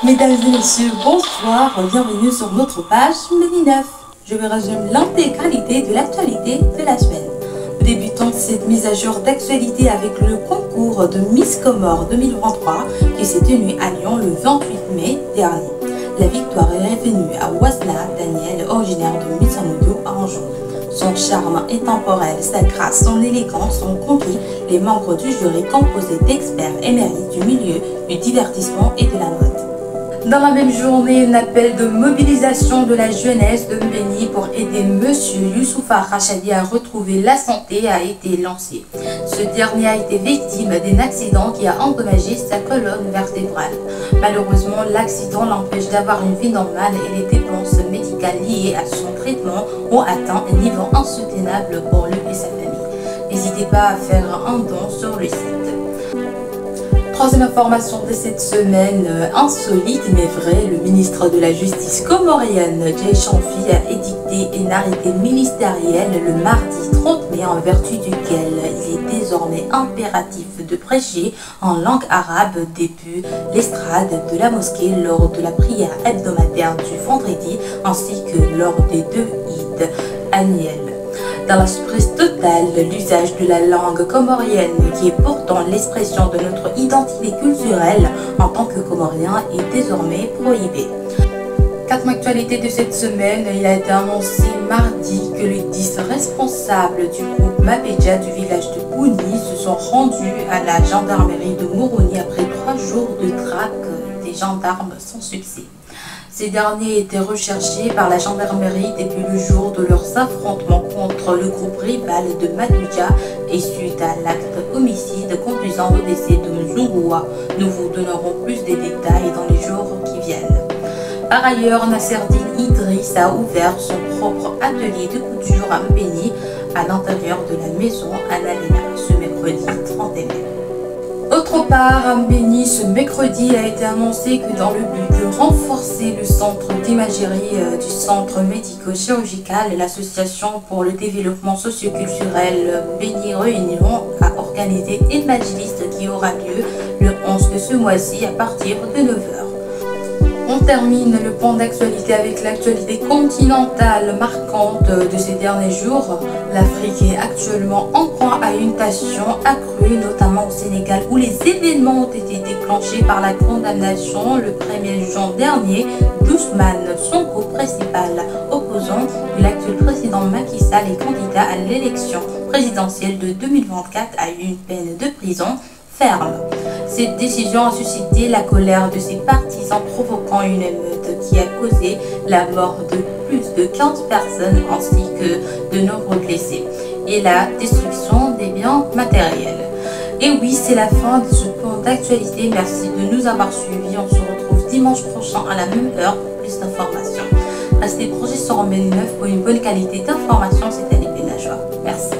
Mesdames et messieurs, bonsoir, bienvenue sur notre page Medi 9. Je vais résumer l'intégralité de l'actualité de la semaine. Nous débutons cette mise à jour d'actualité avec le concours de Miss Comores 2023 qui s'est tenu à Lyon le 28 mai dernier. La victoire est revenue à Wasna Daniel, originaire de Missamoudou à Anjou. Son charme intemporel, sa grâce, son élégance ont conquis les membres du jury composé d'experts émérites du milieu du divertissement et de la mode. Dans la même journée, un appel de mobilisation de la jeunesse de Mbéni pour aider Monsieur Youssoufa Rachadi à retrouver la santé a été lancé. Ce dernier a été victime d'un accident qui a endommagé sa colonne vertébrale. Malheureusement, l'accident l'empêche d'avoir une vie normale et les dépenses médicales liées à son traitement ont atteint un niveau insoutenable pour lui et sa famille. N'hésitez pas à faire un don sur le site. Troisième information de cette semaine, insolite mais vrai, le ministre de la Justice comorienne, Jay Chamfi, a édicté un arrêté ministériel le mardi 30 mai en vertu duquel il est désormais impératif de prêcher en langue arabe depuis l'estrade de la mosquée lors de la prière hebdomadaire du vendredi ainsi que lors des 2 Eid annuels. Dans la surprise totale, l'usage de la langue comorienne, qui est pourtant l'expression de notre identité culturelle en tant que Comorien, est désormais prohibée. Quatrième actualité de cette semaine, il a été annoncé mardi que les 10 responsables du groupe Mabedja du village de Bouni se sont rendus à la gendarmerie de Moroni après 3 jours de traque des gendarmes sans succès. Ces derniers étaient recherchés par la gendarmerie depuis le jour de leurs affrontements contre le groupe rival de Mabedja et suite à l'acte homicide conduisant au décès de Mzungoua. Nous vous donnerons plus de détails dans les jours qui viennent. Par ailleurs, Nasserdine Idriss a ouvert son propre atelier de couture à Mbéni à l'intérieur de la maison Annalena ce mercredi 30 mai. Autre part, à Mbéni, ce mercredi a été annoncé que dans le but de renforcer le centre d'imagerie du centre médico-chirurgical, l'association pour le développement socioculturel Mbéni Réunion a organisé une majlis qui aura lieu le 11 de ce mois-ci à partir de 9 h. On termine le point d'actualité avec l'actualité continentale marquante de ces derniers jours. L'Afrique est actuellement en proie à une tension accrue, notamment au Sénégal, où les événements ont été déclenchés par la condamnation le 1er juin dernier d'Ousmane Sonko, principal opposant de l'actuel président Macky Sall et candidat à l'élection présidentielle de 2024 à une peine de prison ferme. Cette décision a suscité la colère de ses partisans, provoquant une émeute qui a causé la mort de plus de 15 personnes ainsi que de nombreux blessés et la destruction des biens matériels. Et oui, c'est la fin de ce point d'actualité. Merci de nous avoir suivis. On se retrouve dimanche prochain à la même heure pour plus d'informations. Restez branchés sur Medi 9 pour une bonne qualité d'information. C'était Alipé Najwa. Merci.